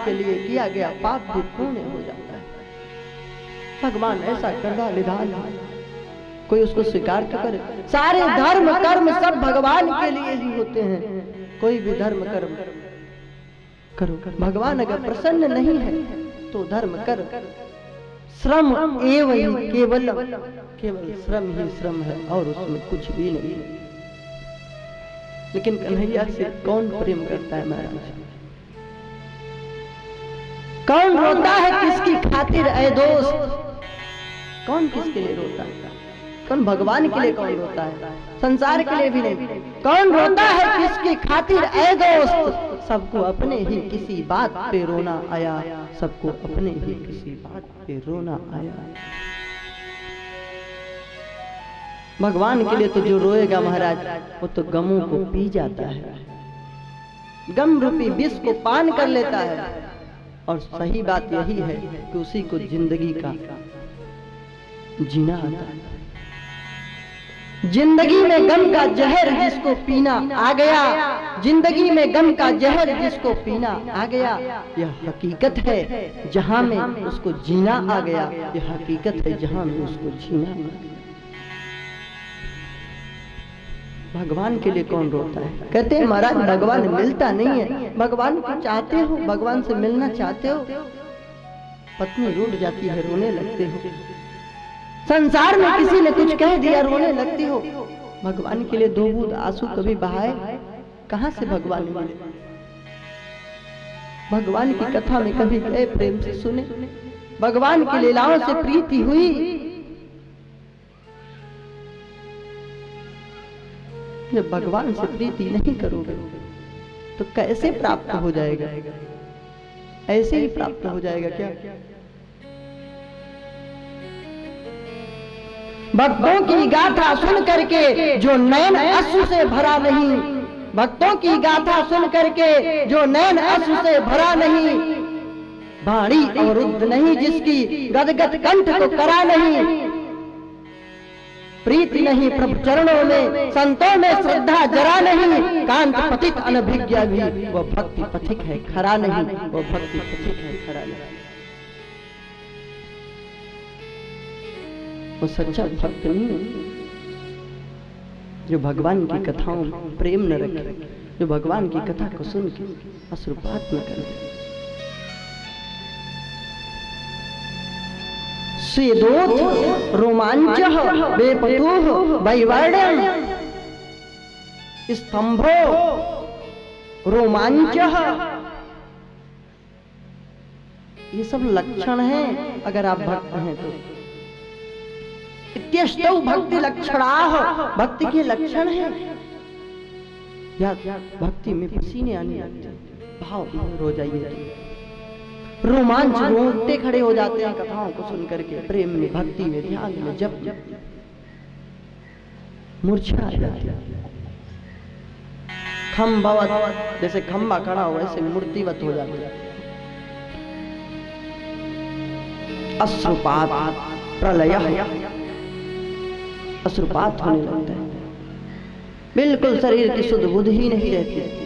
के लिए किया गया पाप भी पुण्य हो जाता है। भगवान ऐसा करदा निधान है, कोई उसको स्वीकार तो करे। सारे धर्म कर्म सब भगवान के लिए ही होते हैं। कोई भी धर्म कर्म करो, भगवान अगर प्रसन्न नहीं है तो धर्म कर। श्रम एव ही केवल श्रम ही श्रम है और उसमें कुछ भी नहीं। लेकिन कन्हैया से कौन प्रेम करता है महाराज? कौन रोता है किसकी खातिर ऐ दोस्त? कौन किसके लिए रोता है? कौन भगवान के लिए कौन रोता है? संसार के लिए भी नहीं। कौन रोता है किसकी खातिर ऐ दोस्त? सबको अपने ही किसी बात पे रोना आया, सबको अपने ही किसी बात पे रोना आया। भगवान के लिए तो जो रोएगा महाराज वो तो गमों को पी जाता है, गम रूपी विष को पान कर लेता है। और सही बात यही है कि उसी को जिंदगी का जीना आता है। जिंदगी में गम का जहर जिसको पीना आ गया, जिंदगी में गम का जहर जिसको पीना आ गया, यह हकीकत है जहां में उसको जीना आ गया। यह हकीकत है जहां में उसको जीना आ गया। भगवान के लिए कौन रोता है? कहते हैं महाराज भगवान मिलता नहीं है। भगवान को चाहते हो, भगवान से मिलना चाहते हो, पत्नी रूठ जाती है रोने लगते हो, संसार में किसी ने कुछ कह दिया रोने लगती हो। भगवान के लिए दो बूंद आंसू कभी बहाए? कहां से भगवान मिले? भगवान की कथा में कभी गए प्रेम से सुने? भगवान की लीलाओं से प्रीति हुई? जब भगवान से प्रीति नहीं करोगे तो कैसे प्राप्त हो जाएगा? ऐसे ही प्राप्त हो जाएगा क्या? भक्तों की गाथा सुन करके जो नयन अश्रु से भरा नहीं, भक्तों की गाथा सुन करके जो नयन अश्रु से भरा नहीं, वाणी अवरुद्ध नहीं जिसकी गदगद कंठ को करा नहीं, प्रीति नहीं प्रभु चरणों में, संतों में श्रद्धा जरा नहीं, कांत पथिक अनभिज्ञा भी वो भक्ति पथिक है खरा नहीं, वो भक्ति पथिक है खरा नहीं। वो सच्चा भक्त नहीं है जो भगवान की कथाओं में प्रेम न रखे, जो भगवान की कथा को सुन के अश्रुपात न करे। स्वेदोथ रोमांचः वेपतुः वैवर्ण्यं स्तंभो रोमांचः, ये सब लक्षण हैं अगर आप भक्त हैं तो। इत्यष्टौ भक्ति लक्षणाः, भक्ति के लक्षण हैं। या भक्ति में पसीने आने लगते हैं, भाव हो जाइए, रोमांच रोंगटे खड़े हो जाते हैं कथाओं को सुन करके। प्रेम में, भक्ति में, ध्यान में, जप मूर्छा आ जाती है। खंभवत, जैसे खंभा खड़ा हो वैसे मूर्तिवत हो जाती है। अश्रुपात प्रलयः, अश्रुपात होने लगता है, बिल्कुल शरीर की शुद्ध बुद्धि ही नहीं रहती।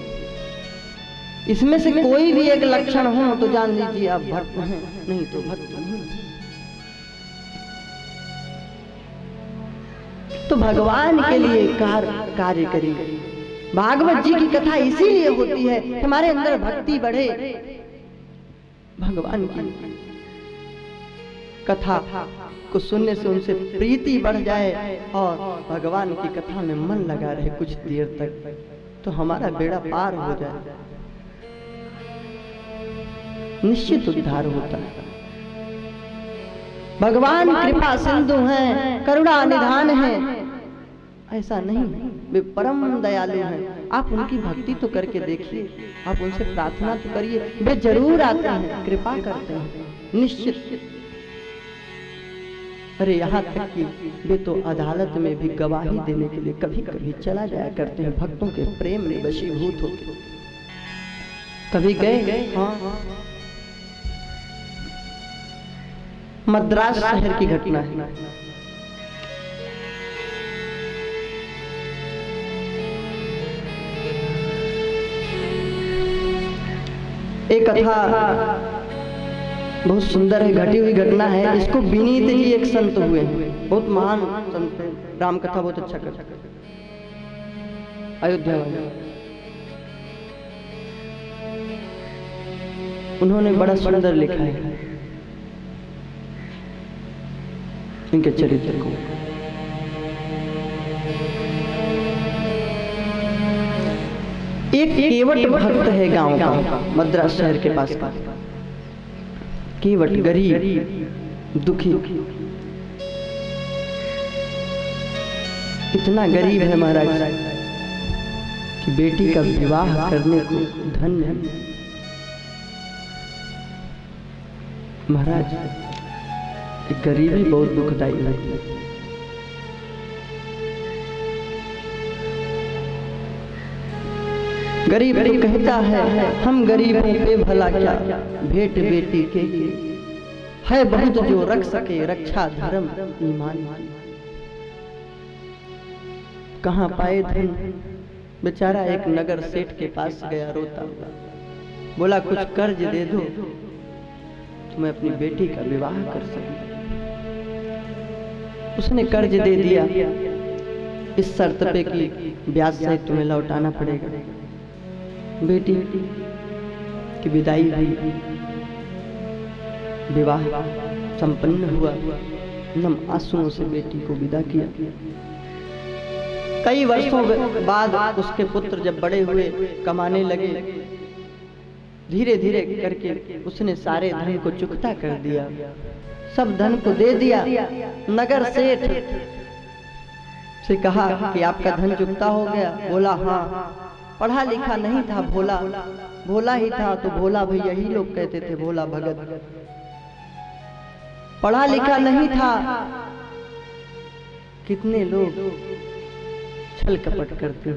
इसमें से कोई भी एक लक्षण हो तो जान लीजिए आप भक्त हैं, नहीं तो भक्त नहीं। तो भगवान के लिए कार्य करिए। भागवत जी की कथा इसीलिए होती है हमारे अंदर भक्ति बढ़े, भगवान की कथा को सुनने से उनसे प्रीति बढ़ जाए और भगवान की कथा में मन लगा रहे कुछ देर तक, तो हमारा बेड़ा पार हो जाए, निश्चित उद्धार होता है। भगवान कृपा सिंधु हैं, करुणा निधान हैं, ऐसा नहीं, वे परम दयालु हैं। आप उनकी भक्ति तो करके देखिए, आप उनसे प्रार्थना तो करिए, वे जरूर आते हैं, कृपा करते हैं, निश्चित। अरे यहाँ तक कि वे तो अदालत में भी गवाही देने के लिए कभी कभी चला जाया करते हैं, भक्तों के प्रेम में वशीभूत होकर। कभी गए? हाँ, मद्रास शहर की घटना है। एक कथा बहुत सुंदर है, घटी हुई घटना है। इसको विनीत जी एक संत हुए, बहुत महान संत है, राम कथा बहुत अच्छा करते, अयोध्या वाले। उन्होंने बड़ा सुंदर लिखा है इनके चरित्र को। एक केवट भक्त है गांव का, मद्रास शहर के पास का। केवट गरीब दुखी, इतना गरीब है महाराज कि बेटी का विवाह करने को धन नहीं। महाराज गरीबी बहुत दुखदायी लगती है। गरीब तो कहता है हम गरीबों पे भला क्या, भेंट बेटी के लिए है बहुत जो रख सके रक्षा धर्म ईमान। कहाँ पाए धन, बेचारा एक नगर सेठ के पास गया रोता हुआ, बोला कुछ कर्ज दे दो तो मैं अपनी बेटी का विवाह कर सकूं। उसने कर्ज दे दिया इस शर्त पे कि ब्याज सहित तुम्हें लौटाना पड़ेगा। बेटी की विदाई हुई, विवाह संपन्न हुआ, नम आंसुओं से बेटी को विदा किया। कई वर्षों बाद उसके पुत्र जब बड़े हुए, कमाने लगे, धीरे धीरे करके उसने सारे धन को चुकता कर दिया, सब धन को दे दिया। नगर सेठ से कहा कि आपका धन चुकता हो गया। बोला हाँ। पढ़ा लिखा नहीं था, भोला भोला ही था, तो भोला भैया ही लोग कहते थे, भोला भगत। पढ़ा लिखा नहीं था, कितने लोग छल कपट करते।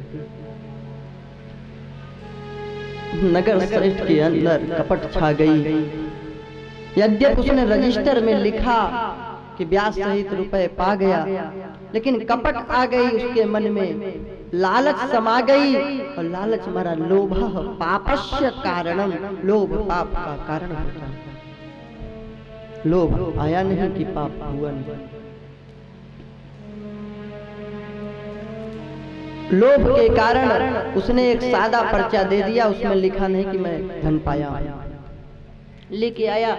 नगर श्रेष्ठ के अंदर कपट छा गई। यद्यपि उसने रजिस्टर में लिखा कि ब्याज सहित रुपए पा गया, लेकिन कपट आ गई उसके मन में, लालच समा गई। और लालच मरा लोभ पापस्य कारणम, लोभ पाप का कारण होता है। लोभ आया नहीं कि पाप हुआ नहीं। लोभ के कारण उसने एक सादा पर्चा दे दिया, उसमें लिखा नहीं कि मैं धन पाया। लेके आया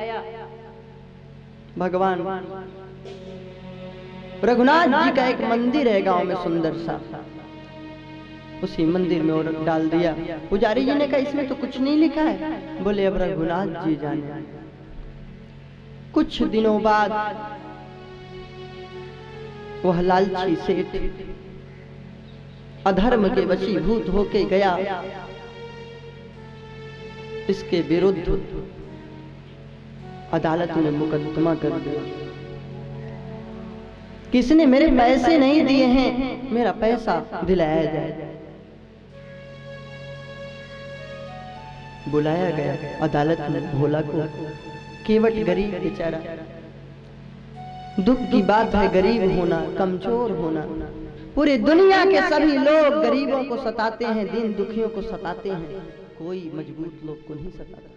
भगवान रघुनाथ जी का एक मंदिर है गांव में सुंदर सा, उसी मंदिर में और डाल दिया। पुजारी जी ने कहा इसमें तो कुछ नहीं लिखा है। बोले अब रघुनाथ जी जाने। कुछ दिनों बाद वह लालची सेठ अधर्म के वशीभूत होके गया, इसके विरुद्ध अदालत में मुकदमा कर दिया। किसने मेरे पैसे नहीं दिए हैं, मेरा पैसा दिलाया जाए। बुलाया गया अदालत में भोला को। केवट गरीब बेचारा, दुख की बात है गरीब होना, कमजोर होना। पूरी दुनिया के सभी लोग गरीबों को सताते हैं, दीन दुखियों को सताते हैं, कोई मजबूत लोग को नहीं सताता।